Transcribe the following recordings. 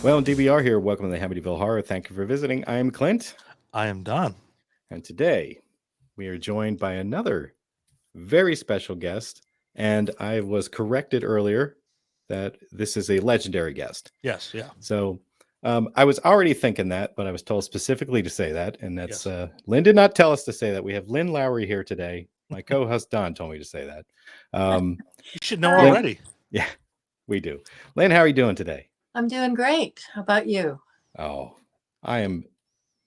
Well, DVR here. Welcome to the Hamityville Horror. Thank you for visiting. I am Clint. I am Don. And today we are joined by another very special guest. And I was corrected earlier that this is a legendary guest. Yes, yeah. So I was already thinking that, but I was told specifically to say that. And that's Lynn did not tell us to say that. We have Lynn Lowry here today. My co-host Don told me to say that. You should know already. Yeah, we do. Lynn, how are you doing today? I'm doing great. How about you? Oh, I am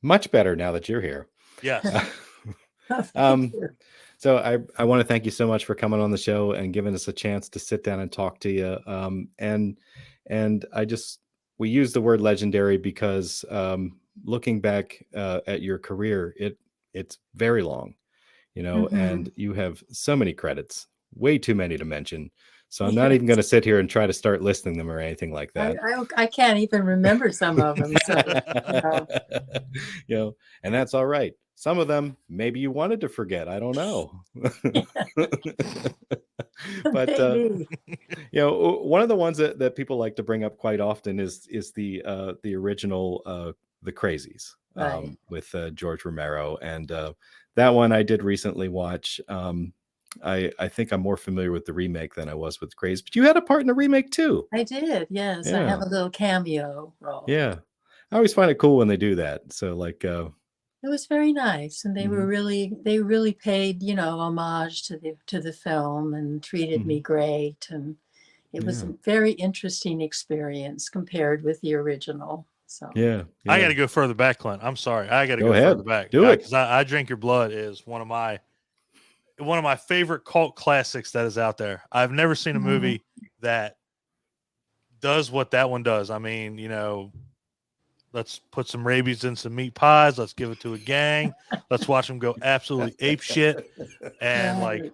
much better now that you're here. Yes. So I want to thank you so much for coming on the show and giving us a chance to sit down and talk to you. And we use the word legendary because looking back at your career, it's very long, and you have so many credits, way too many to mention. So I'm not even going to sit here and try to start listing them or anything like that. I can't even remember some of them. So, and that's all right. Some of them, maybe you wanted to forget. I don't know. But, one of the ones that people like to bring up quite often is the original, the Crazies, right. With George Romero. And that one I did recently watch. I think I'm more familiar with the remake than I was with Crazies, but you had a part in the remake too. I did, yes. Yeah. I have a little cameo role. Yeah, I always find it cool when they do that. So it was very nice, and they really paid homage to the film and treated me great, and it was a very interesting experience compared with the original. So yeah. I got to go further back, Clint. I'm sorry, I got to go ahead. further back. Do it, because I Drink Your Blood is one of my favorite cult classics that is out there. I've never seen a movie that does what that one does. I mean, let's put some rabies in some meat pies. Let's give it to a gang. Let's watch them go absolutely ape shit. And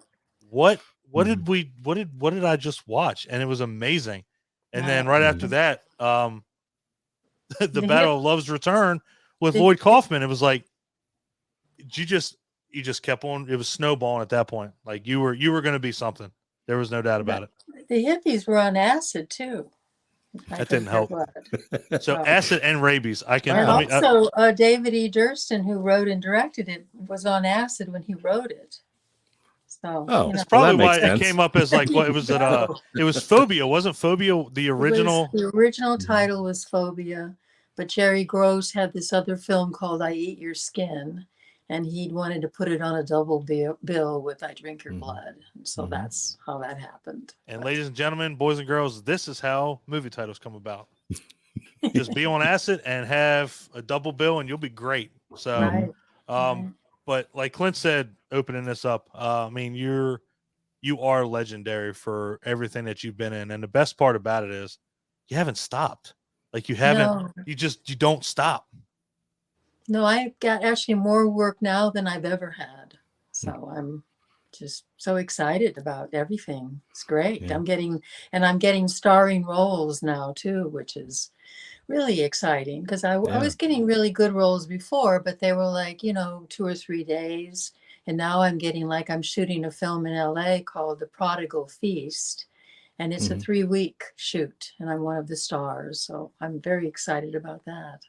what did I just watch? And it was amazing. And then right after that, the Battle of Love's Return with Lloyd Kaufman. It was like, you just kept on. It was snowballing at that point. Like you were going to be something. There was no doubt about it. The hippies were on acid too. That didn't help. So acid and rabies. Also, David E. Durston, who wrote and directed it, was on acid when he wrote it. So it's probably why it came up as like what it was. It was Phobia, wasn't Phobia the original? The original title was Phobia, but Jerry Gross had this other film called I Eat Your Skin. And he wanted to put it on a double bill with I Drink Your Blood. So that's how that happened. And ladies and gentlemen, boys and girls, this is how movie titles come about. Just be on acid and have a double bill and you'll be great. So, but like Clint said, opening this up, I mean, you are legendary for everything that you've been in. And the best part about it is you haven't stopped. Like you haven't, you don't stop. No, I've got actually more work now than I've ever had. So I'm just so excited about everything. It's great. Yeah. I'm getting starring roles now too, which is really exciting because I was getting really good roles before, but they were like, 2 or 3 days. And now I'm getting I'm shooting a film in LA called The Prodigal Feast. and it's a 3-week shoot, and I'm one of the stars. So I'm very excited about that.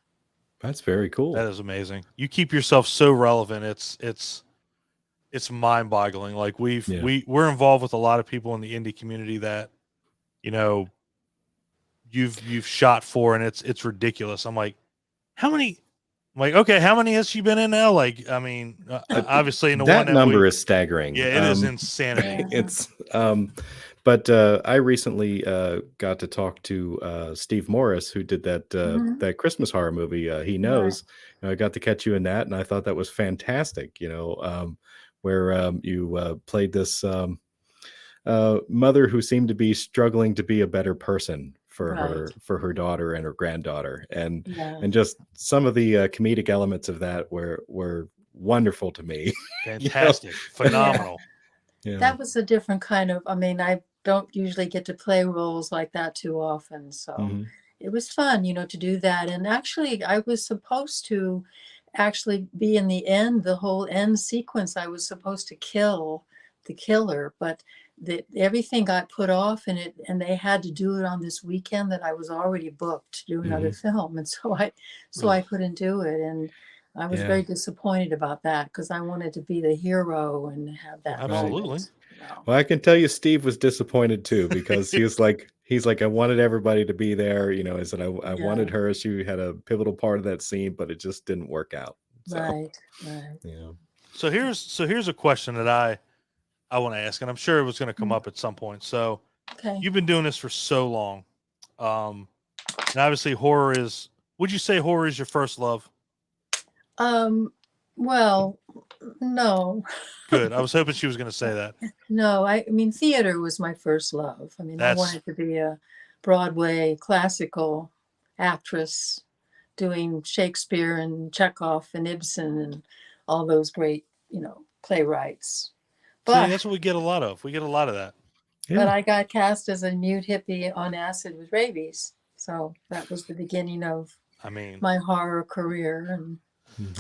That's very cool. That is amazing. You keep yourself so relevant. It's mind boggling. Like we're involved with a lot of people in the indie community that, you know, you've shot for, and it's ridiculous. I'm like, how many? I'm like, okay, how many has she been in now? Like, I mean, obviously in the that one number is staggering. Yeah, it is insanity. It's but I recently got to talk to Steve Morris, who did that that Christmas horror movie. He Knows. I got to catch you in that, and I thought that was fantastic. You know, where you played this mother who seemed to be struggling to be a better person for her daughter and her granddaughter, and just some of the comedic elements of that were wonderful to me. Fantastic. Phenomenal. Yeah. That was a different kind of, I mean, I don't usually get to play roles like that too often, so it was fun, you know, to do that. And actually I was supposed to actually be in the end, the whole end sequence. I was supposed to kill the killer, but everything got put off, and they had to do it on this weekend that I was already booked to do another film, and so I couldn't do it, and I was very disappointed about that, because I wanted to be the hero and have that moment. Well, I can tell you Steve was disappointed too, because he's like I wanted everybody to be there, you know. I said I wanted her. She had a pivotal part of that scene, but it just didn't work out. So, right. Yeah. So here's a question that I want to ask, and I'm sure it was going to come up at some point. So you've been doing this for so long. And obviously horror is, would you say horror is your first love? Well, no. Good. I was hoping she was going to say that. No, I mean, theater was my first love. I mean, I wanted to be a Broadway classical actress doing Shakespeare and Chekhov and Ibsen and all those great, you know, playwrights. But see, that's what we get a lot of. We get a lot of that. But I got cast as a mute hippie on acid with rabies. So that was the beginning of my horror career. And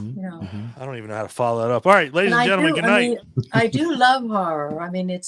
you know, I don't even know how to follow that up. All right, ladies and gentlemen, good night. I do love horror. I mean, it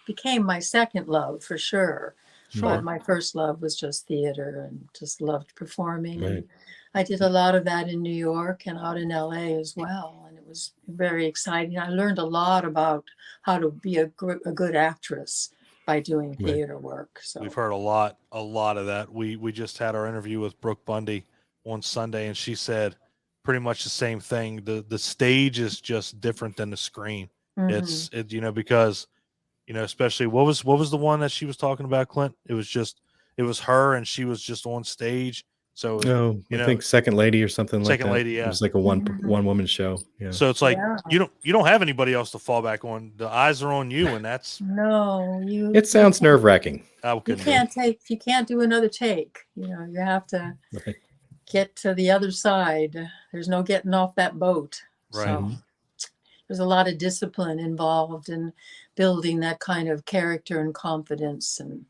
became my second love for sure. But my first love was just theater, and just loved performing. Right. And I did a lot of that in New York and out in LA as well. And it was very exciting. I learned a lot about how to be a good actress by doing theater work. So we've heard a lot of that. We just had our interview with Brooke Bundy on Sunday, and she said pretty much the same thing. The stage is just different than the screen. It's you know, because, you know, especially what was the one that she was talking about, Clint? It was her, and she was just on stage. So I think Second Lady or something like that. Second Lady, yeah. It was like a one woman show. Yeah. So it's like you don't have anybody else to fall back on. The eyes are on you, and that's It sounds nerve-wracking. You can't do another take. You know, you have to get to the other side. There's no getting off that boat. Right. So there's a lot of discipline involved in building that kind of character and confidence, and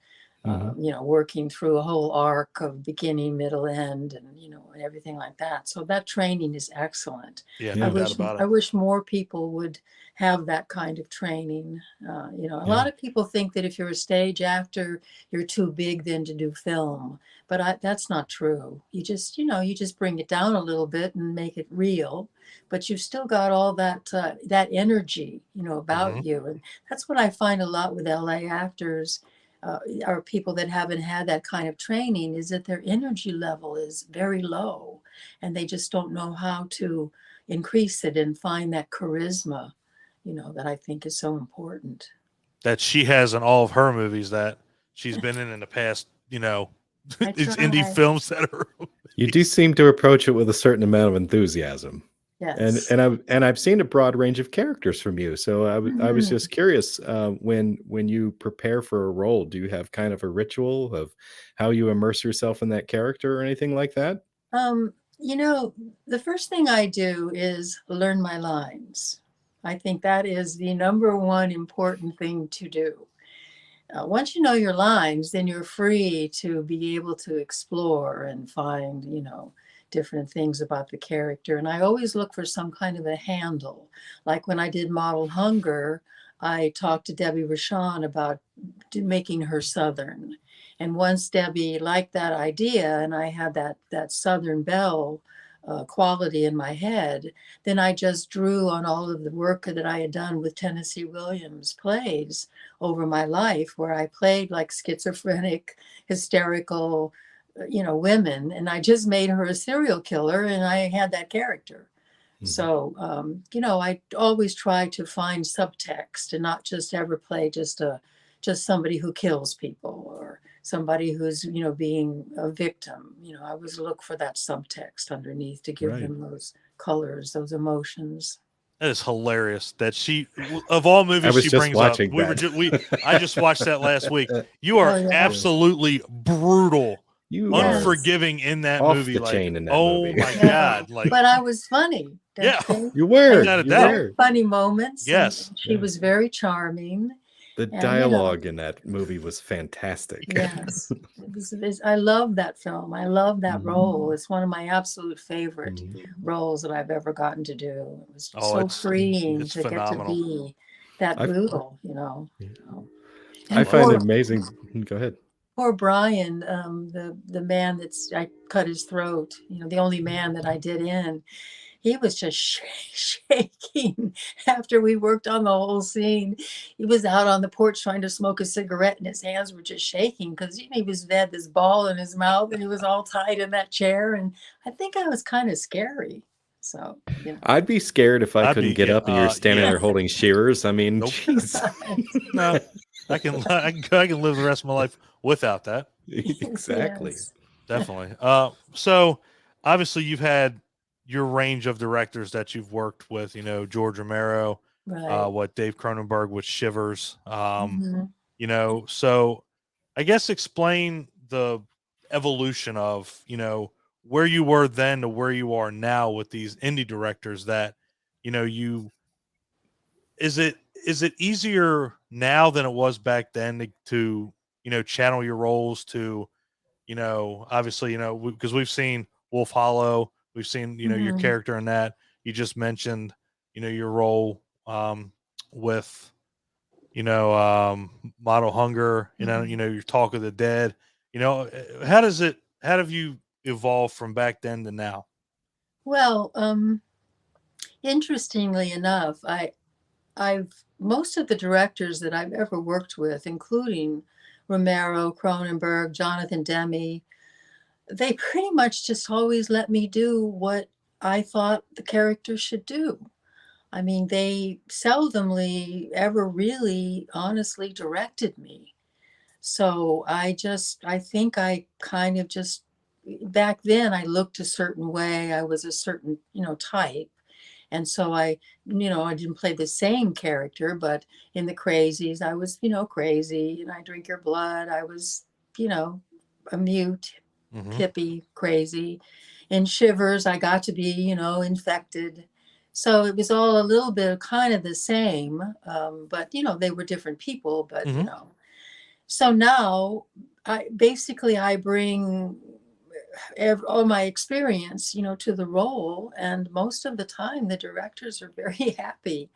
you know, working through a whole arc of beginning, middle, end, and, you know, and everything like that. So that training is excellent. Yeah, no doubt about it. I wish more people would have that kind of training. You know, a lot of people think that if you're a stage actor, you're too big then to do film, but that's not true. You just bring it down a little bit and make it real, but you've still got all that that energy, you know, about you. And that's what I find a lot with LA actors. Or people that haven't had that kind of training, is that their energy level is very low, and they just don't know how to increase it and find that charisma, you know, that I think is so important. That she has in all of her movies that she's been in the past, you know, it's indie films that are. You do seem to approach it with a certain amount of enthusiasm. Yes. And I've seen a broad range of characters from you. So I was just curious, when you prepare for a role, do you have kind of a ritual of how you immerse yourself in that character or anything like that? You know, the first thing I do is learn my lines. I think that is the number one important thing to do. Once you know your lines, then you're free to be able to explore and find, you know, different things about the character. And I always look for some kind of a handle. Like when I did Model Hunger, I talked to Debbie Rochon about making her Southern. And once Debbie liked that idea and I had that Southern belle quality in my head, then I just drew on all of the work that I had done with Tennessee Williams plays over my life, where I played like schizophrenic, hysterical, women. And I just made her a serial killer and I had that character. So, I always try to find subtext and not just ever play just somebody who kills people or somebody who's, being a victim. I always look for that subtext underneath to give them those colors, those emotions. That is hilarious. That of all movies she brings up, I just watched that last week. You are absolutely brutal. Unforgiving in that movie, the chain in that movie. My God! But I was funny. You were. Funny moments. Yes, and she was very charming. The dialogue in that movie was fantastic. Yes, I love that film. I love that role. It's one of my absolute favorite roles that I've ever gotten to do. It was so freeing to get to be that brutal. I find it amazing. Go ahead. Poor Brian, the man I cut his throat, the only man that I did in, he was just shaking after we worked on the whole scene. He was out on the porch trying to smoke a cigarette and his hands were just shaking because he had this ball in his mouth and he was all tied in that chair. And I think I was kind of scary. So, I'd be scared if I couldn't get up and you're standing there holding shears. I mean, no, I can live the rest of my life without that. Exactly. Yes. Definitely. So obviously you've had your range of directors that you've worked with, George Romero, Dave Cronenberg with Shivers, so I guess explain the evolution of, where you were then to where you are now with these indie directors that, is it easier now than it was back then to channel your roles to, obviously, because we've seen Wolf Hollow, we've seen, your character in that. You just mentioned, your role with, Model Hunger, your Talk of the Dead. How have you evolved from back then to now? Well, interestingly enough, most of the directors that I've ever worked with, including Romero, Cronenberg, Jonathan Demme, they pretty much just always let me do what I thought the character should do. I mean, they seldomly ever really honestly directed me. So I think I kind of just, back then I looked a certain way. I was a certain, type. And so I didn't play the same character, but in the Crazies, I was, crazy and I drink your blood. I was, a mute, hippie, crazy. In Shivers, I got to be, infected. So it was all a little bit of kind of the same, but, they were different people, but, So now I bring all my experience, to the role. And most of the time, the directors are very happy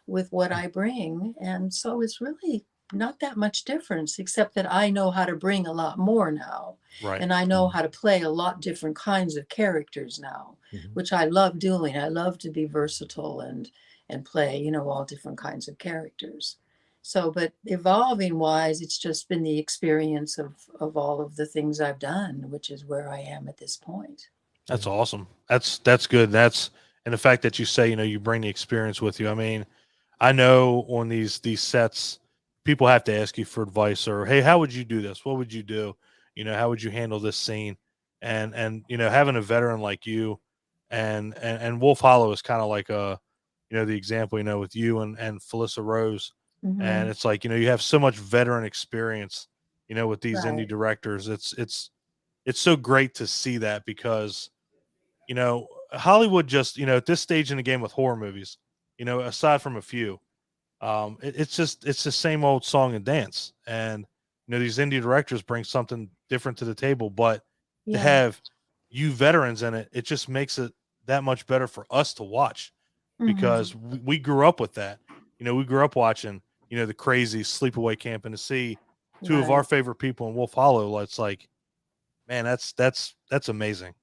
with what I bring. And so it's really not that much difference, except that I know how to bring a lot more now. Right. And I know how to play a lot different kinds of characters now, which I love doing. I love to be versatile and play, all different kinds of characters. So, but evolving wise, it's just been the experience of all of the things I've done, which is where I am at this point. That's awesome. That's good. And the fact that you say, you bring the experience with you. I mean, I know on these sets, people have to ask you for advice or, hey, how would you do this? What would you do? How would you handle this scene? And having a veteran like you and Wolf Hollow is kind of like the example, with you and Felissa Rose. And it's like, you have so much veteran experience, with these indie directors. It's so great to see that because, Hollywood just, at this stage in the game with horror movies, aside from a few, it's the same old song and dance. And, these indie directors bring something different to the table, but to have you veterans in it, it just makes it that much better for us to watch because we grew up with that. We grew up watching you know, the Crazies, Sleepaway Camp, and to see two of Right. our favorite people in Wolf Hollow, it's like, man, that's amazing.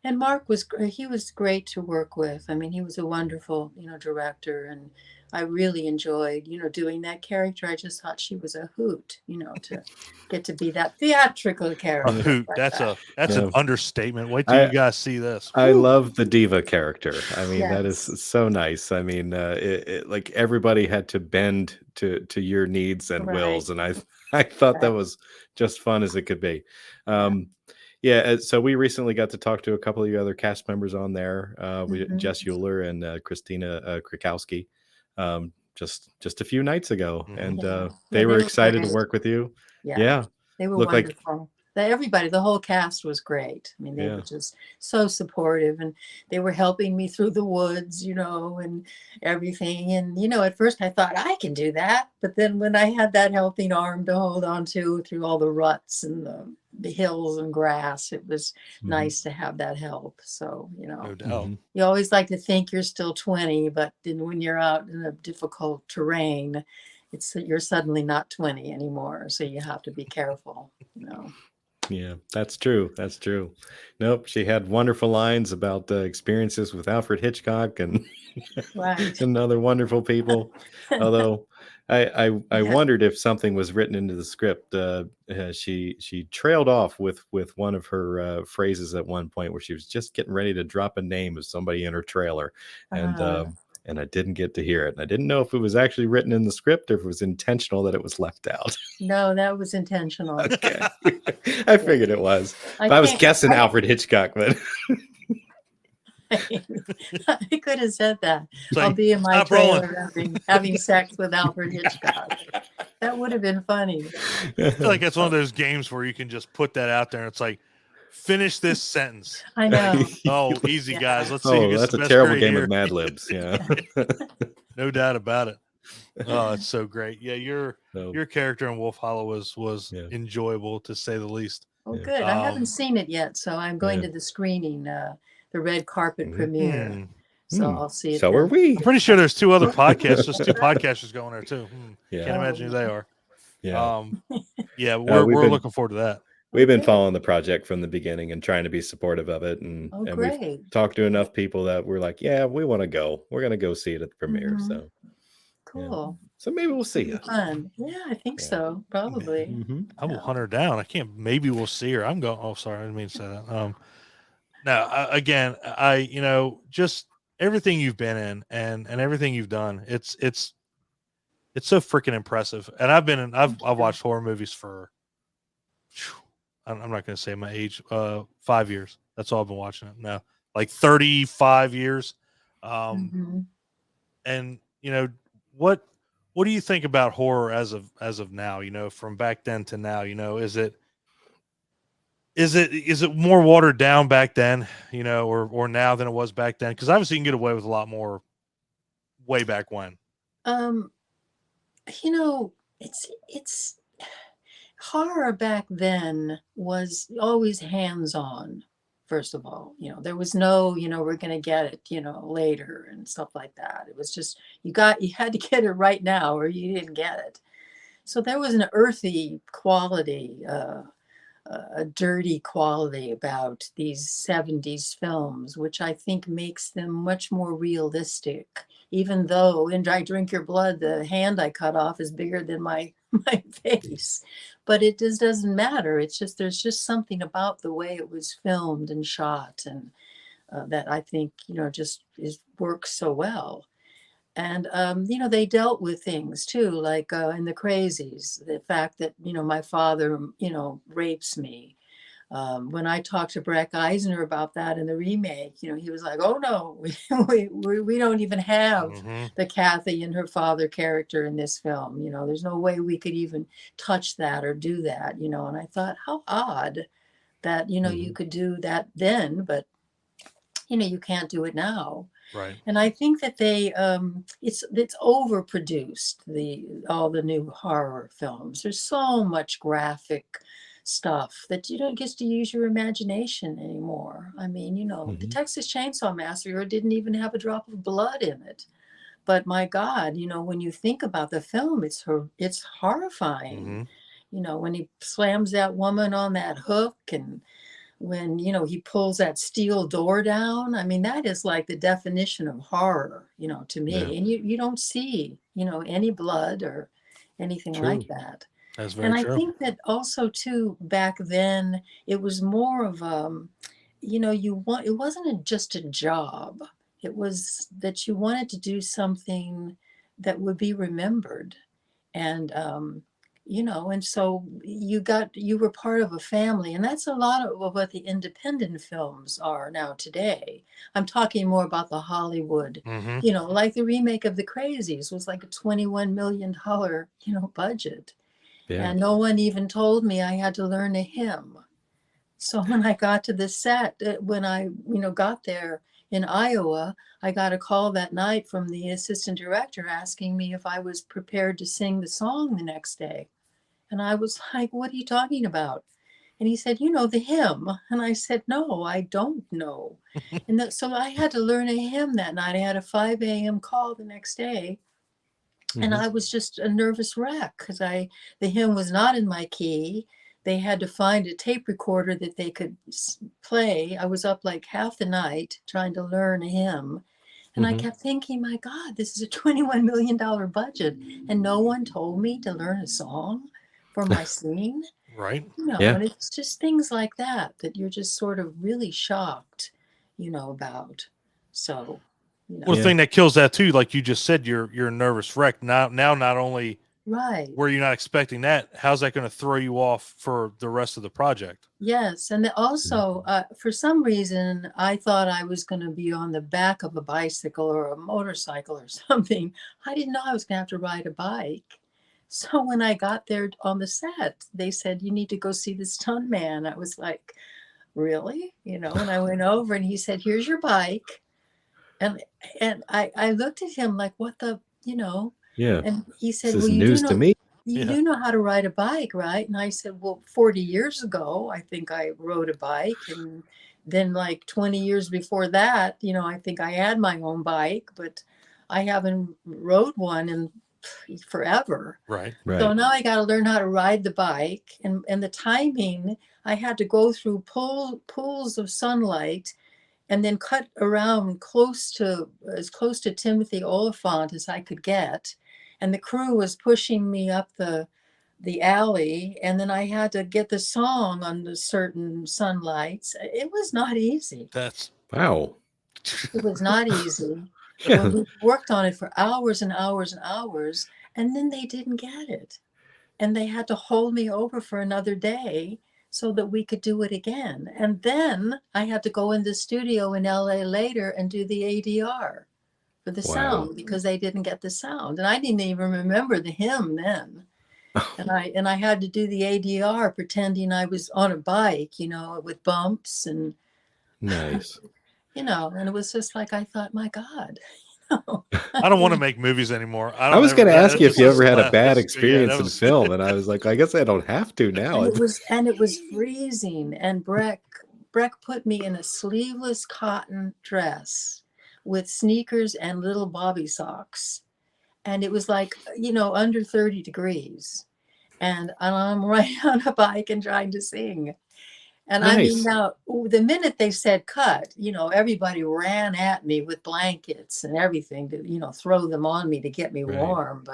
And Mark he was great to work with. I mean, he was a wonderful, director, and I really enjoyed, doing that character. I just thought she was a hoot, to get to be that theatrical A character hoot. like That's that. an Yeah. understatement. Wait till you guys see this. I Woo! love the diva character. I mean, that is Yes. so nice. I mean, like everybody had to bend to your needs and Right. wills, and I thought that Right. was just fun as it could be. Yeah. Yeah, so we recently got to talk to a couple of the other cast members on there. Mhm. Jess Euler and Christina Krakowski, just a few nights ago, Mhm. and Yeah. they Yeah, were they were excited to great. work with you. Yeah. Yeah, They were looked like wonderful. Everybody, the whole cast was great. I mean, they were yeah. just so supportive, and they were helping me through the woods, and everything. And, at first I thought I can do that. But then when I had that helping arm to hold on to through all the ruts and the hills and grass, it was Mhm. nice to have that help. So, No doubt. Mhm. you always like to think you're still 20, but then when you're out in a difficult terrain, you're suddenly not 20 anymore. So you have to be careful. Yeah, that's true. That's true. Nope, she had wonderful lines about experiences with Alfred Hitchcock and Right. and other wonderful people. Although I Yeah. wondered if something was written into the script. She trailed off with one of her phrases at one point where she was just getting ready to drop a name of somebody in her trailer, and Uh, and I didn't get to hear it. And I didn't know if it was actually written in the script or if it was intentional that it was left out. no, that was intentional. Okay, I figured it was. I But I was can't. guessing Alfred Hitchcock, but I could have said that. It's I'll like, be in my stop rolling. trailer having sex with Alfred Hitchcock. That would have been funny. I feel like that's one of those games where you can just put that out there and it's like, finish this sentence. I know. Oh, easy, Yeah. guys. Let's see who Oh, gets that's the a best terrible grade game here. of Mad Libs. Yeah. No doubt about it. Oh, it's so great. Yeah, So, your character in Wolf Hollow was Yeah. enjoyable to say the least. Oh, Yeah. good. I haven't Um, seen it yet, so I'm going Yeah. to the screening, the red carpet Mhm. premiere. So I'll see it So are then. we. I'm pretty sure there's two other podcasts. There's two podcasters going there too. Yeah. Can't imagine who they are. Yeah. Yeah, we've we're been- looking forward to that. We've been Okay. following the project from the beginning and trying to be supportive of it, and Oh, we've great. talked to enough people that we're like, yeah, we want to go. We're gonna go see it at the premiere. Mhm. So Cool. so maybe we'll see It'll you. be fun. Yeah, I think Yeah. so. Probably. Mm-hmm. I will Yeah. hunt her down. I can't. Maybe we'll see her. I'm going. Oh, sorry, I didn't mean to say that. No, again, just everything you've been in and everything you've done. It's so freaking impressive. And I've watched horror movies for. I'm not going to say my age. 5 years. That's all I've been watching it now. Like 35 years. Mhm. And what do you think about horror as of now? From back then to now. Is it more watered down back then, or now than it was back then? Because obviously you can get away with a lot more way back when. Um, it's horror back then was always hands-on. First of all, there was no, we're going to get it, later and stuff like that. It was just you had to get it right now or you didn't get it. So there was an earthy quality, a dirty quality about these 70s films, which I think makes them much more realistic. Even though in I Drink Your Blood, the hand I cut off is bigger than my face. But it just doesn't matter. It's just there's just something about the way it was filmed and shot and that I think, just works so well. And, they dealt with things too, like in the Crazies, the fact that, my father, rapes me. When I talked to Breck Eisner about that in the remake, he was like, oh no, we don't even have Mhm. the Kathy and her father character in this film. There's no way we could even touch that or do that, and I thought, how odd that, you could do that then, but, you can't do it now. Right. And I think that they it's overproduced, all the new horror films. There's so much graphic stuff that you don't get to use your imagination anymore. I mean, the Texas Chainsaw Massacre didn't even have a drop of blood in it. but my God, when you think about the film, it's horrifying. When he slams that woman on that hook, and when, he pulls that steel door down. I mean, that is like the definition of horror, to me. Yeah. And you don't see, any blood or anything True. like that. That's very And I true. think that also too, back then, it was more of, it wasn't just a job. It was that you wanted to do something that would be remembered. And, and so you were part of a family. And that's a lot of what the independent films are now today. I'm talking more about the Hollywood, like the remake of the Crazies was like a $21 million, budget. Yeah. And no one even told me I had to learn a hymn. So when I got to the set, when I, got there in Iowa, I got a call that night from the assistant director asking me if I was prepared to sing the song the next day. And I was like, what are you talking about? And he said, the hymn. And I said, no, I don't know. And so I had to learn a hymn that night. I had a 5 a.m. call the next day. And I was just a nervous wreck because the hymn was not in my key. They had to find a tape recorder that they could play. I was up like half the night trying to learn a hymn. And I kept thinking, my God, this is a $21 million budget. And no one told me to learn a song for my scene. Right. And it's just things like that you're just sort of really shocked, about. So, Well, the thing that kills that too, like you just said, you're a nervous wreck. Now not only right. were you not expecting that, how's that going to throw you off for the rest of the project? Yes. And also, for some reason, I thought I was going to be on the back of a bicycle or a motorcycle or something. I didn't know I was going to have to ride a bike. So when I got there on the set, they said, you need to go see the stunt man. I was like, really? And I went over and he said, here's your bike. And I looked at him like, what the, Yeah. and he said, This well, is you news do to know, me. you do know how to ride a bike, right? And I said, well, 40 years ago, I think I rode a bike. And then like 20 years before that, I think I had my own bike, but I haven't rode one in forever. Right. So now I got to learn how to ride the bike, and the timing, I had to go through pools of sunlight and then cut around as close to Timothy Oliphant as I could get. And the crew was pushing me up the alley, and then I had to get the song under certain sunlights. It was not easy. That's wow. It was not easy. Yeah. We worked on it for hours and hours and hours, and then they didn't get it. And they had to hold me over for another day so that we could do it again. And then I had to go in the studio in LA later and do the ADR for the sound because they didn't get the sound. And I didn't even remember the hymn then. And I had to do the ADR pretending I was on a bike, with bumps and Nice. and it was just like, I thought, my God. I don't want to make movies anymore. I was going to ask you if you ever had a laugh. bad Yeah, experience that in was- film, and I was like, I guess I don't have to now. And it was freezing, and Breck put me in a sleeveless cotton dress with sneakers and little bobby socks, and it was like under 30 degrees, and I'm riding on a bike and trying to sing. And I mean, Nice. now the minute they said cut, everybody ran at me with blankets and everything to, throw them on me to get me warm.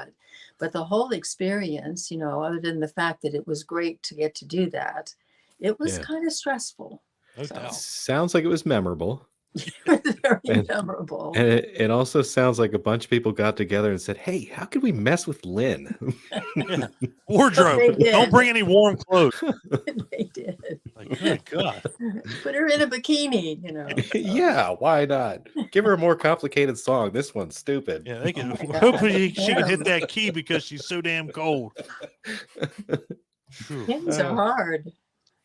But the whole experience, other than the fact that it was great to get to do that, it was kind of stressful. No doubt. Sounds like it was memorable. It was very memorable. And it also sounds like a bunch of people got together and said, hey, how could we mess with Lynn? Yeah. Wardrobe. They did. Don't bring any warm clothes. They did. Like, good God. Put her in a bikini, Yeah, why not? Give her a more complicated song. This one's stupid. Yeah, they can. my God. Hopefully, she can hit that key because she's so damn cold. Phew. Hymns are hard.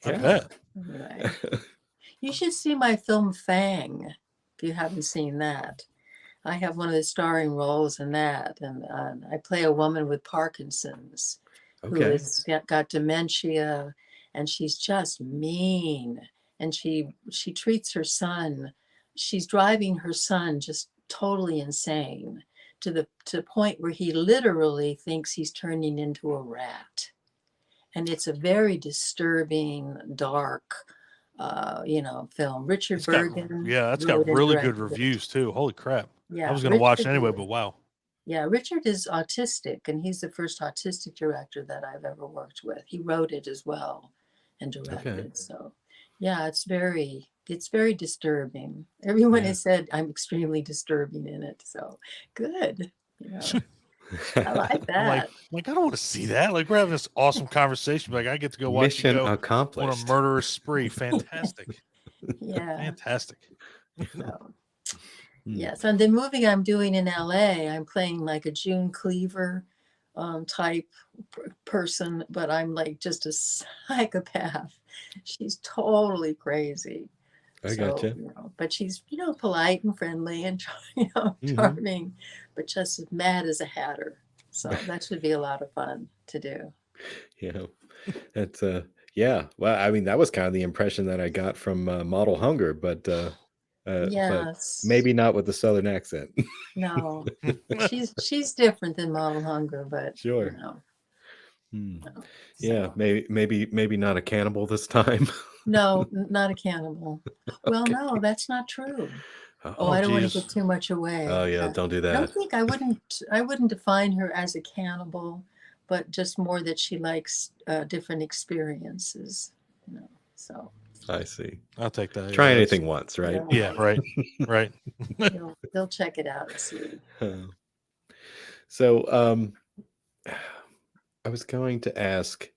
I bet. Right. You should see my film Fang, if you haven't seen that. I have one of the starring roles in that, and I play a woman with Parkinson's who has got dementia, and she's just mean, and she treats her son. She's driving her son just totally insane to the point where he literally thinks he's turning into a rat. And it's a very disturbing, dark, film. Richard Bergen That's got wrote and really good directed it. reviews too. Holy crap. Yeah, I was going to watch it Richard anyway, is- but wow. Yeah, Richard is autistic, and he's the first autistic director that I've ever worked with. He wrote it as well and directed. So, yeah, it's very disturbing. Everyone has said I'm extremely disturbing in it. So, good. I like I'm like, that. I don't want to see that. Like, we're having this awesome conversation. Like, I get to go watch Mission you go accomplished. on a murderous spree. Fantastic. Yeah. Fantastic. So, yes, and the movie I'm doing in LA, I'm playing like a June Cleaver type person, but I'm like just a psychopath. She's totally crazy. I gotcha. But she's polite and friendly and charming, but just as mad as a hatter. So that should be a lot of fun to do. That's yeah. Well, I mean, that was kind of the impression that I got from Model Hunger, but Yes. but maybe not with the Southern accent. No, she's different than Model Hunger, but Sure. So. Yeah, maybe not a cannibal this time. No, not a cannibal. Well, no, that's not true. Oh, I don't want to give too much away. Oh yeah, don't do that. I don't think I wouldn't define her as a cannibal, but just more that she likes different experiences. So. I see. I'll take that. Try anything once, right? Yeah, right. Right. They'll check it out and see. So I was going to ask,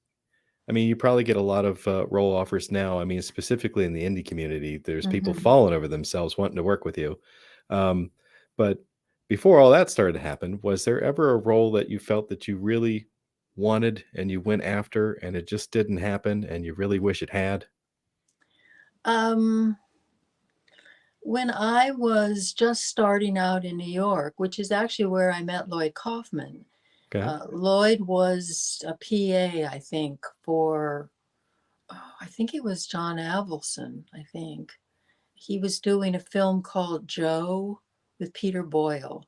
I mean, you probably get a lot of role offers now. I mean, specifically in the indie community, there's people falling over themselves wanting to work with you. But before all that started to happen, was there ever a role that you felt that you really wanted and you went after and it just didn't happen and you really wish it had? When I was just starting out in New York, which is actually where I met Lloyd Kaufman. Okay. Lloyd was a PA, I think, for, I think it was John Avildsen, I think. He was doing a film called Joe with Peter Boyle.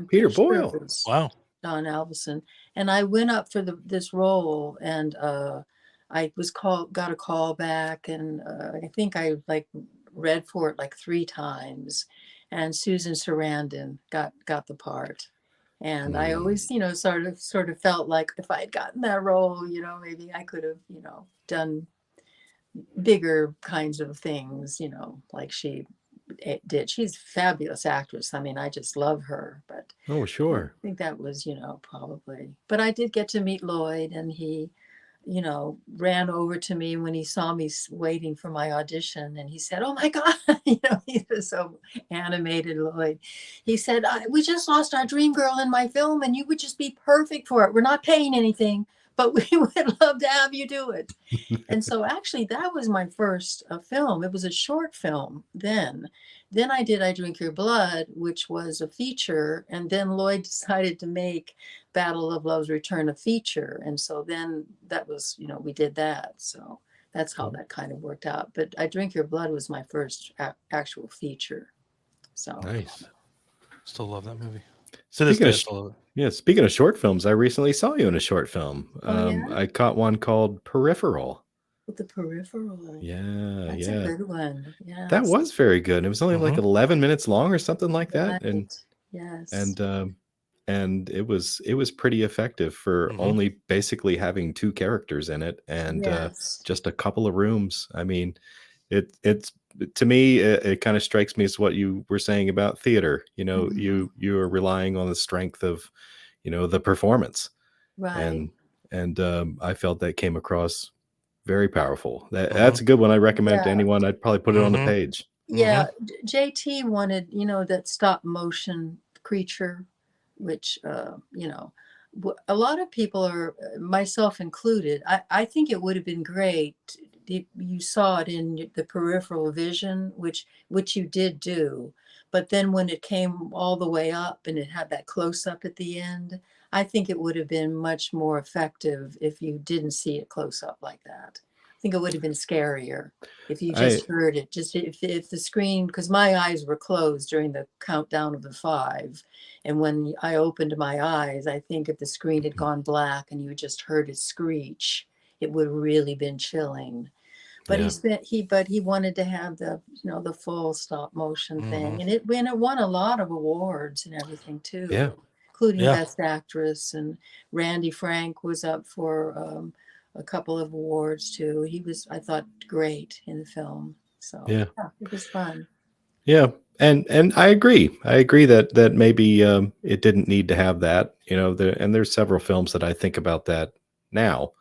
Peter Boyle. Wow. John Avildsen. And I went up for this role, and I got a call back, and I think I read for it like 3 times, and Susan Sarandon got the part. And I always, sort of felt like if I had gotten that role, maybe I could have, done bigger kinds of things, like she did. She's a fabulous actress. I mean, I just love her. But oh, sure. I think that was, probably. But I did get to meet Lloyd, and he, ran over to me when he saw me waiting for my audition, and he said, "Oh my God," he was so animated, Lloyd. He said, "We just lost our dream girl in my film, and you would just be perfect for it. We're not paying anything, but we would love to have you do it." And so actually that was my first film. It was a short film then. Then I did I Drink Your Blood, which was a feature. And then Lloyd decided to make Battle of Love's Return a feature. And so then that was, we did that. So that's how that kind of worked out. But I Drink Your Blood was my first actual feature. So nice. Still love that movie. Speaking of short films, I recently saw you in a short film. I caught one called Peripheral. With the Peripheral. That's a good one. Yeah. That was very good. It was only like 11 minutes long or something like that. Right. And yes. And it was pretty effective for only basically having 2 characters in it and just a couple of rooms. I mean, it's to me, it kind of strikes me as what you were saying about theater. You are relying on the strength of, the performance. Right. And I felt that came across very powerful. That's a good one. I recommend it to anyone. I'd probably put it on the page. Yeah. JT wanted, that stop motion creature, which, a lot of people are, myself included. I think it would have been great. You saw it in the peripheral vision, which you did do. But then when it came all the way up and it had that close up at the end, I think it would have been much more effective if you didn't see it close up like that. think it would have been scarier if you I just heard it. Just if the screen, because my eyes were closed during the countdown of the 5, and when I opened my eyes, I think if the screen had gone black and you just heard it screech, it would have really been chilling. But Yeah. he wanted to have the the full stop motion thing, and it won a lot of awards and everything too, Yeah. including Yeah. Best Actress. And Randy Frank was up for a couple of awards too. He was, I thought, great in the film. So Yeah. it was fun. Yeah. And I agree. I agree that maybe it didn't need to have that, and there's several films that I think about that now,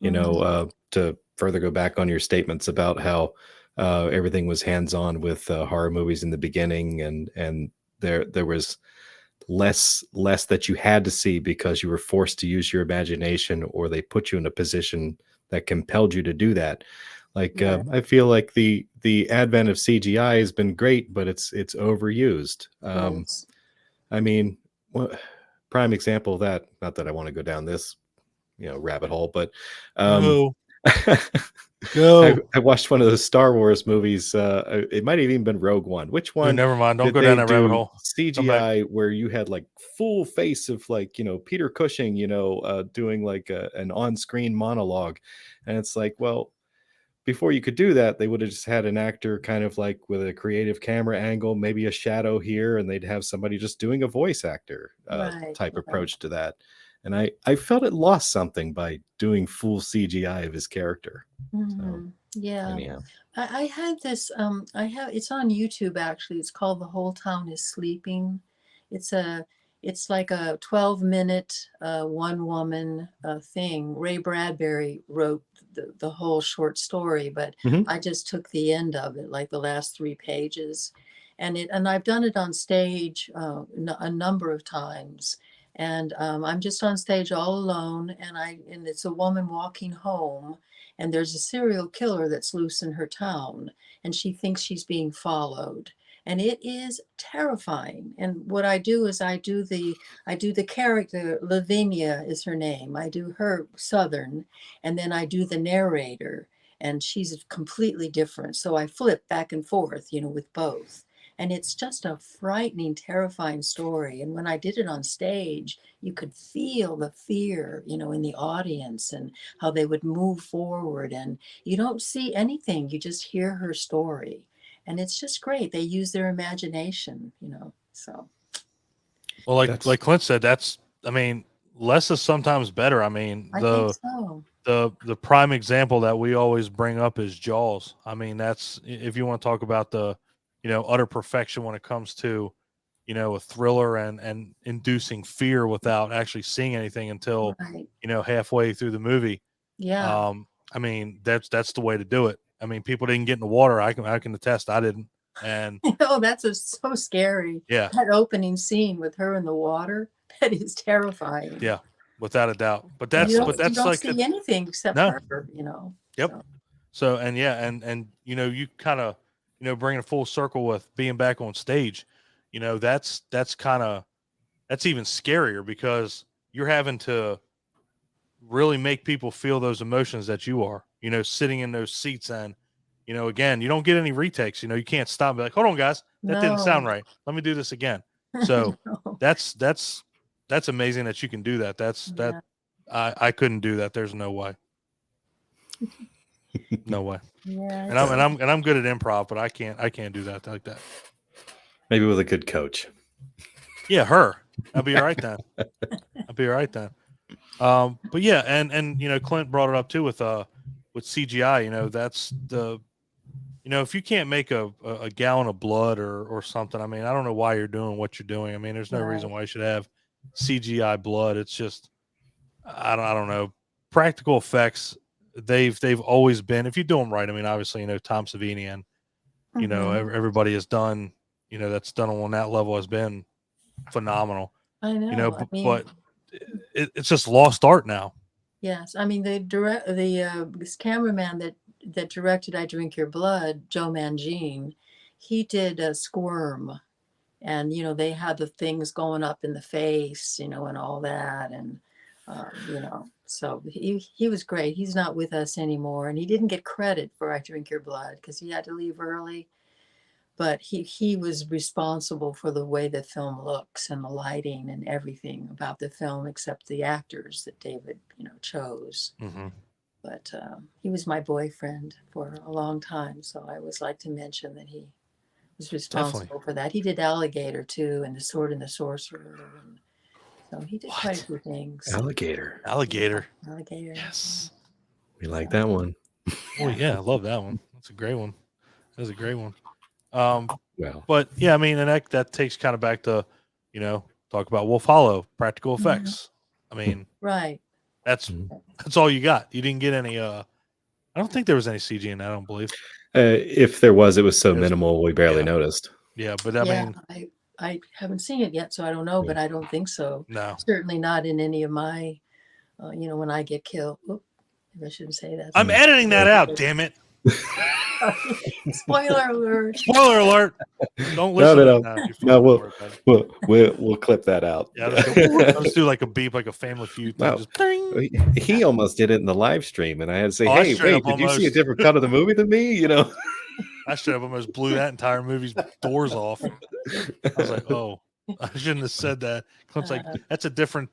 to further go back on your statements about how everything was hands-on with horror movies in the beginning, and there was less that you had to see because you were forced to use your imagination, or they put you in a position that compelled you to do that. Like Right. I feel like the advent of CGI has been great, but it's overused. Yes. I mean, prime example of that. Not that I want to go down this rabbit hole, but Go. I Go. watched one of the Star Wars movies. It might have even been Rogue One. Which Dude, one never mind. Don't did go they down that rabbit do hole. Come back. CGI where you had like full face of like Peter Cushing, doing like an on-screen monologue, and it's like, well, before you could do that, they would have just had an actor kind of like with a creative camera angle, maybe a shadow here, and they'd have somebody just doing a voice actor Right. type Right. approach to that. And I felt it lost something by doing full CGI of his character. So Yeah. anyhow, I had this it's on YouTube actually. It's called The Whole Town is Sleeping. It's like a 12-minute one woman thing. Ray Bradbury wrote the whole short story, but Mhm. I just took the end of it, like the last 3 pages. And I've done it on stage a number of times. And I'm just on stage all alone, and it's a woman walking home, and there's a serial killer that's loose in her town, and she thinks she's being followed, and it is terrifying. And what I do is I do the character. Lavinia is her name. I do her Southern, and then I do the narrator, and she's completely different, so I flip back and forth with both. And it's just a frightening, terrifying story. And when I did it on stage, you could feel the fear in the audience, and how they would move forward. And you don't see anything, you just hear her story. And it's just great. They use their imagination. So Well, like That's Clint said, I mean, less is sometimes better. I mean, I think so. the prime example that we always bring up is Jaws. I mean, that's, if you want to talk about the utter perfection when it comes to a thriller and inducing fear without actually seeing anything until Right. halfway through the movie. Yeah. I mean, that's the way to do it. I mean, people didn't get in the water. I can attest I didn't. And Oh, that's so scary. yeah, That opening scene with her in the water, that is terrifying. yeah, without a doubt. But And that's you don't like see anything except no. her. Yep. So, So, and yeah, and you kind of bring it full circle with being back on stage. That's kind of, that's even scarier because you're having to really make people feel those emotions that you are, sitting in those seats. And again, you don't get any retakes. You can't stop and be like, hold on guys, that didn't no. sound right, let me do this again. So No. that's amazing that you can do that. Yeah. I couldn't do that. There's no way. No way. Yeah. And I'm good at improv, but I can't do that like that. maybe with a good coach. Yeah, her. I'll be all right then. I'll be all right then. But yeah, and Clint brought it up too with CGI. That's the if you can't make a gallon of blood or something, I mean, I don't know why you're doing what you're doing. I mean, there's no reason why you should have CGI blood. It's just I don't know. Practical effects, they've always been, if you do them right. I mean, obviously, Tom Savini and everybody has done, that's done on that level has been phenomenal. I know. I mean, But it's just lost art now. yes. I mean, this cameraman that directed I Drink Your Blood, Joe Mangine, he did Squirm, and they had the things going up in the face, and all that. And You know, so he was great. He's not with us anymore, and he didn't get credit for I Drink Your Blood because he had to leave early. But he was responsible for the way the film looks and the lighting and everything about the film, except the actors that David, chose. Mm-hmm. But he was my boyfriend for a long time, so I always like to mention that he was responsible for that. He did Alligator too, and The Sword and the Sorcerer, and so he did quite a few things. Alligator. Alligator. Alligator. Yes. We like that one. Oh yeah, I love that one. That's a great one. That's a great one. Well, But yeah, I mean, and that takes kind of back to, talk about Wolf Hollow, practical effects. I mean, Right. that's all you got. You didn't get any. I don't think there was any CG in that. I don't believe. if there was, it was so minimal we barely noticed. Yeah, but I mean, I haven't seen it yet, so I don't know, but I don't think so. No, certainly not in any of my, when I get killed. Oop, maybe I shouldn't say that. I'm editing that out. Damn it! Spoiler alert! Spoiler alert! Don't listen. No, we'll clip that out. Yeah, let's do like a beep, like a Family Feud thing. Wow. Just ding. He almost did it in the live stream, and I had to say, I "Hey, straight wait, up did you see a almost- different cut of the movie than me?" I should have almost blew that entire movie's doors off. I was like, "Oh, I shouldn't have said that." Clint's like, "That's a different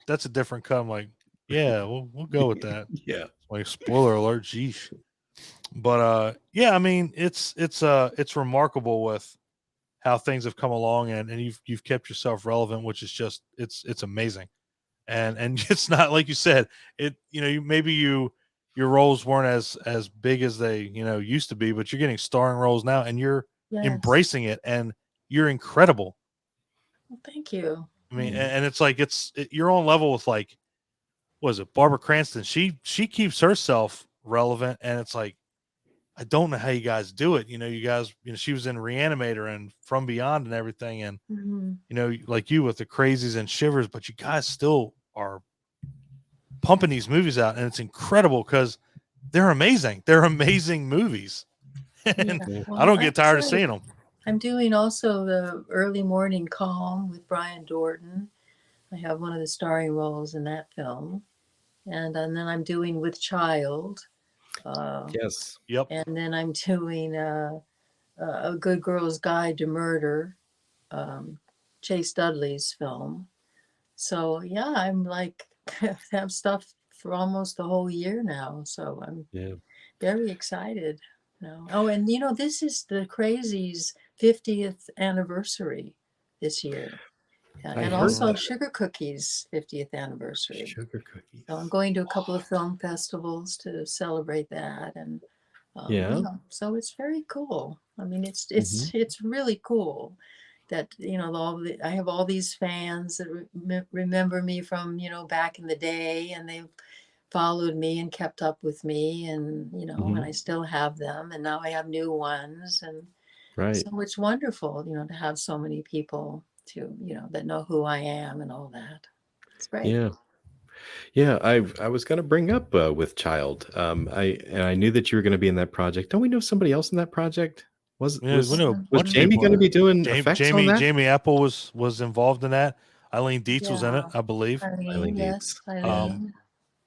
cut." I'm like, "Yeah, we'll go with that." Yeah. Like, spoiler alert, geesh. But yeah, I mean, it's remarkable with how things have come along, and you've kept yourself relevant, which is just it's amazing. And it's not like you said, your roles weren't as big as they used to be, but you're getting starring roles now, and you're embracing it, and you're incredible. Well, thank you. I mean, and it's like you're on level with, like, was it Barbara Cranston? She keeps herself relevant, and it's like, I don't know how you guys do it. You guys, she was in Reanimator and From Beyond and everything, and like you with the Crazies and Shivers, but you guys still are pumping these movies out, and it's incredible because they're amazing. They're amazing movies, and Well, I don't get tired of seeing them. I'm doing also the Early Morning Calm with Brian Dorton. I have one of the starring roles in that film, and then I'm doing With Child. Yes. Yep. And then I'm doing a Good Girl's Guide to Murder, Chase Dudley's film. So yeah, I'm like have stuff for almost the whole year now. So I'm very excited. Oh, and this is the Crazies 50th anniversary this year. And also Sugar Cookies 50th anniversary. Sugar Cookies. So I'm going to a couple of film festivals to celebrate that, and so it's very cool. I mean, it's really cool that I have all these fans that remember me from back in the day, and they've followed me and kept up with me, and and I still have them, and now I have new ones, and so it's wonderful to have so many people to that know who I am and all that. It's great. Yeah, I was going to bring up With Child. I knew that you were going to be in that project. Don't we know somebody else in that project? Was Jamie going to be doing effects on that? Jamie Apple was involved in that. Eileen Dietz was in it, I believe. Eileen Dietz.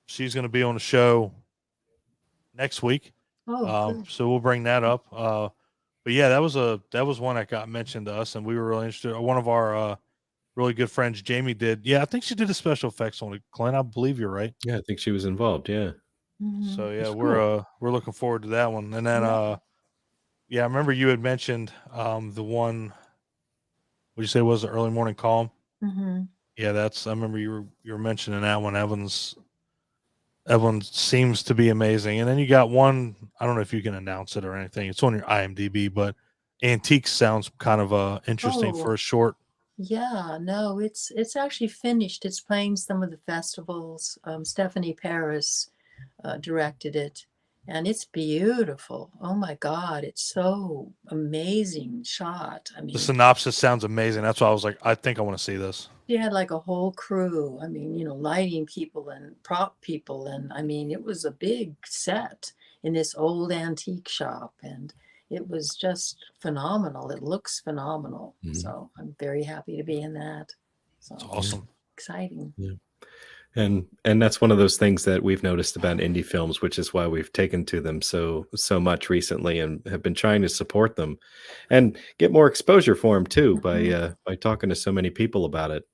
She's going to be on the show next week. So we'll bring that up. But yeah, that was one that got mentioned to us, and we were really interested. One of our really good friends, Jamie, did. Yeah, I think she did the special effects on it. Clint, I believe you're right. Yeah, I think she was involved. Yeah. So yeah, we're looking forward to that one. And then I remember you had mentioned the one. Would you say was the Early Morning Calm? Yeah, I remember you were mentioning that one. That one seems to be amazing. And then you got one, I don't know if you can announce it or anything. It's on your IMDb, but Antiques sounds kind of interesting for a short. Yeah, no, it's actually finished. It's playing some of the festivals. Stephanie Paris directed it, and it's beautiful. Oh my God, it's so amazing shot. I mean, the synopsis sounds amazing. That's why I was like, I think I want to see this. She had like a whole crew. I mean, lighting people and prop people, and I mean, it was a big set in this old antique shop, and it was just phenomenal. It looks phenomenal. So I'm very happy to be in that. So it's awesome. Exciting. Yeah. And that's one of those things that we've noticed about indie films, which is why we've taken to them so much recently and have been trying to support them and get more exposure for them too by talking to so many people about it.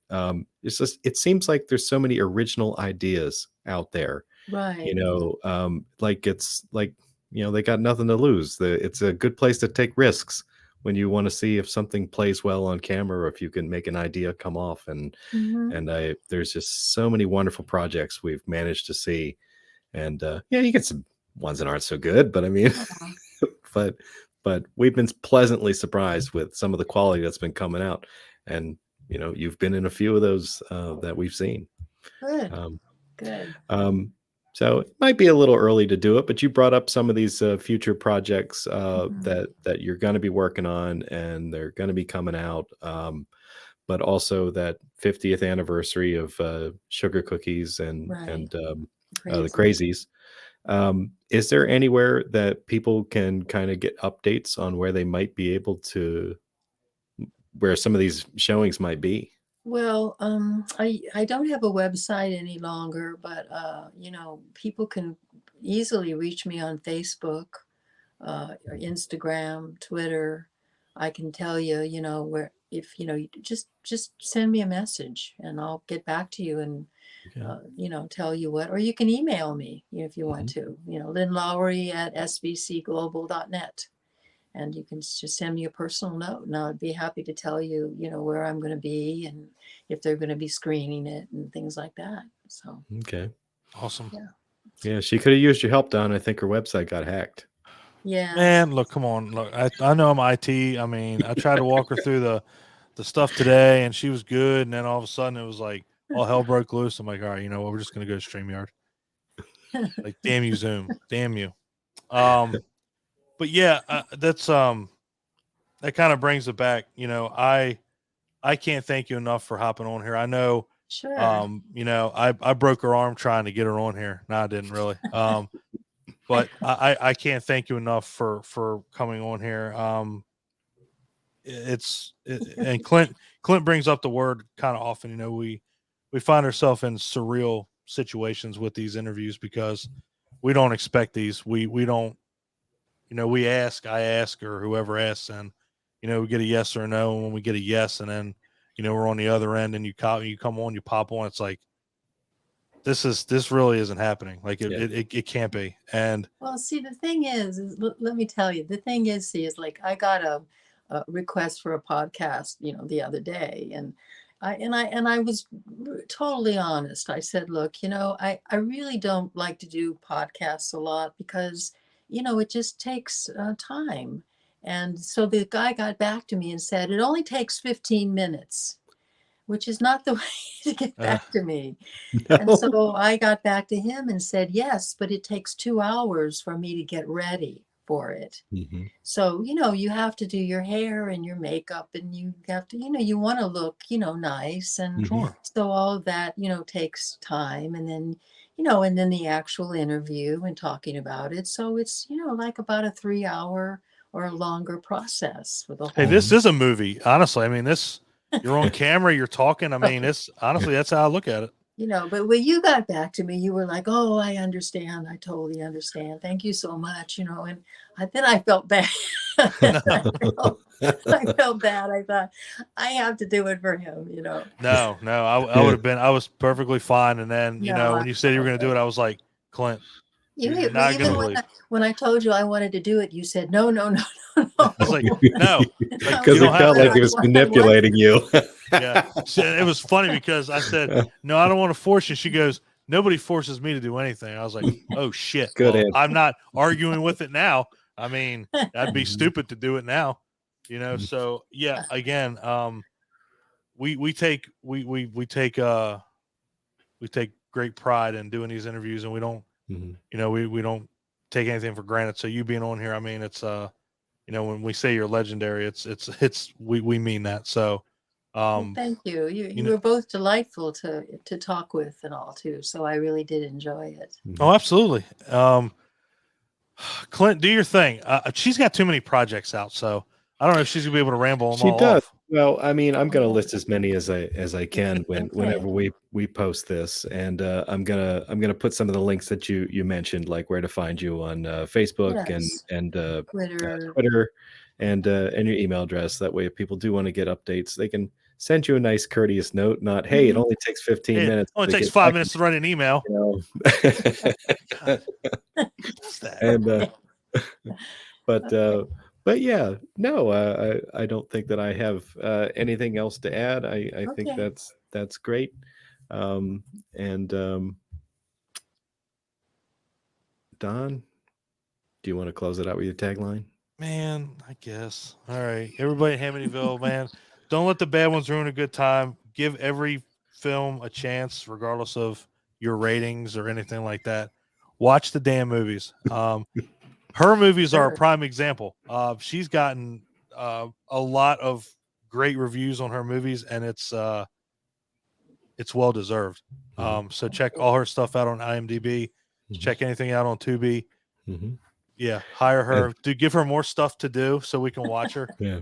It's just it seems like there's so many original ideas out there, Right. like it's like they got nothing to lose. It's a good place to take risks when you want to see if something plays well on camera or if you can make an idea come off. Hmm. And there's just so many wonderful projects we've managed to see. And yeah, you get some ones that aren't so good, but I mean, but we've been pleasantly surprised with some of the quality that's been coming out. And you've been in a few of those that we've seen. Good. Um, Good. so it might be a little early to do it, but you brought up some of these future projects that you're going to be working on, and they're going to be coming out. But also that 50th anniversary of Sugar Cookies and Right. the Crazies. Is there anywhere that people can kind of get updates on where they might be able to, where some of these showings might be? Well, I don't have a website any longer, but people can easily reach me on Facebook, or Instagram, Twitter. I can tell you, where if you just send me a message and I'll get back to you and tell you what, or you can email me if you want to. Lynn Lowry at sbcglobal.net. And you can just send me a personal note and I'd be happy to tell you, where I'm going to be and if they're going to be screening it and things like that. So, Okay. Awesome. Yeah, she could have used your help, Don. I think her website got hacked. yeah. Man, look, come on. Look, I know I'm IT. I mean, I tried to walk her through the stuff today and she was good. And then all of a sudden it was like all hell broke loose. I'm like, all right, you know what? We're just going to go to StreamYard. Like, damn you, Zoom. Damn you. But yeah, that's that kind of brings it back. I can't thank you enough for hopping on here. I know, Sure. I broke her arm trying to get her on here. No, I didn't really. But I can't thank you enough for coming on here. And Clint brings up the word kind of often. We find ourselves in surreal situations with these interviews because we don't expect these. We don't. I ask, or whoever asks, and we get a yes or a no. And when we get a yes, and then we're on the other end, and you come on, you pop on. It's like this really isn't happening. Like it can't be. And Well, see, the thing is let me tell you, the thing is, is like I got a request for a podcast, the other day, and I was totally honest. I said, look, I really don't like to do podcasts a lot because, it just takes time. And so the guy got back to me and said, it only takes 15 minutes, which is not the way to get back to me. And No. so I got back to him and said, yes, but it takes 2 hours for me to get ready for it. Mhm. So, you have to do your hair and your makeup and you have to, you want to look, nice. And sure. so all of that, takes time. And then, and then the actual interview and talking about it. So it's, like about a 3 hour or a longer process for the Hey, whole. this is a movie. Honestly, I mean, you're on camera, you're talking. I mean, it's honestly, that's how I look at it. But when you got back to me, you were like, oh, I understand. I totally understand. Thank you so much. And then I felt bad. I felt bad. I thought I have to do it for him, No, I would have been, I was perfectly fine. And then, No, when you said you were going to do it, I was like, Clint, you're not going to believe. When I told you I wanted to do it, you said, no, no, no, no, no. I was like, no. Because it felt like he was manipulating you. Yeah. It was funny because I said, no, I don't want to force you. She goes, nobody forces me to do anything. I was like, oh shit. Good answer. I'm not arguing with it now. I mean, that'd be stupid to do it now, So yeah, again, we take great pride in doing these interviews, and we don't, we don't take anything for granted. So you being on here, I mean, it's when we say you're legendary, we mean that. So Well, thank you. You were both delightful to talk with and all too. So I really did enjoy it. Oh, absolutely. Clint, do your thing. She's got too many projects out, so I don't know if she's gonna be able to ramble them She all does. off. Well, I mean, I'm gonna list as many as I can whenever we post this, and I'm gonna put some of the links that you mentioned, like where to find you on Facebook Yes. and Twitter. Twitter, and your email address. That way, if people do want to get updates, they can send you a nice courteous note. Not, hey, it only takes 15 It minutes. only to takes get 5 back minutes to write an email. you know. What's that? And but yeah, no, I don't think that I have anything else to add. I think Okay. that's great. And Don, do you want to close it out with your tagline? Man, I guess. All right. Everybody in Hamityville, man, don't let the bad ones ruin a good time. Give every film a chance, regardless of your ratings or anything like that. Watch the damn movies. Her movies are a Sure. prime example. She's gotten a lot of great reviews on her movies, and it's well deserved. So check all her stuff out on IMDb. Check anything out on Tubi. Yeah, hire her. To give her more stuff to do so we can watch her. Yeah.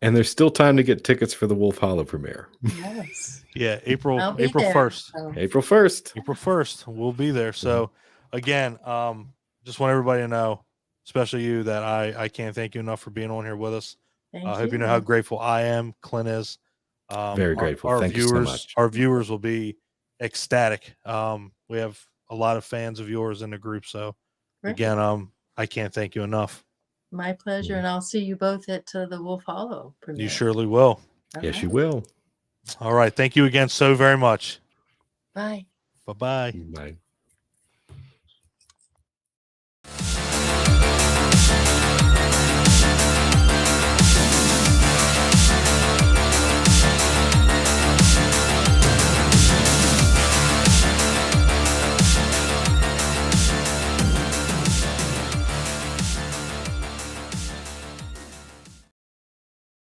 And there's still time to get tickets for the Wolf Hollow premiere. Yes. Yeah, April I'll be 1st. there, so. April 1st. April 1st, we'll be there. So again, just want everybody to know, especially you, that I can't thank you enough for being on here with us. I hope you know how grateful I am. Clint is. Very grateful. Thank you so much. Our viewers will be ecstatic. We have a lot of fans of yours in the group. So again, I can't thank you enough. My pleasure, and I'll see you both at the Wolf Hollow premiere. You surely will. Yes, you will. All right. Thank you again so very much. Bye. Bye-bye. Bye.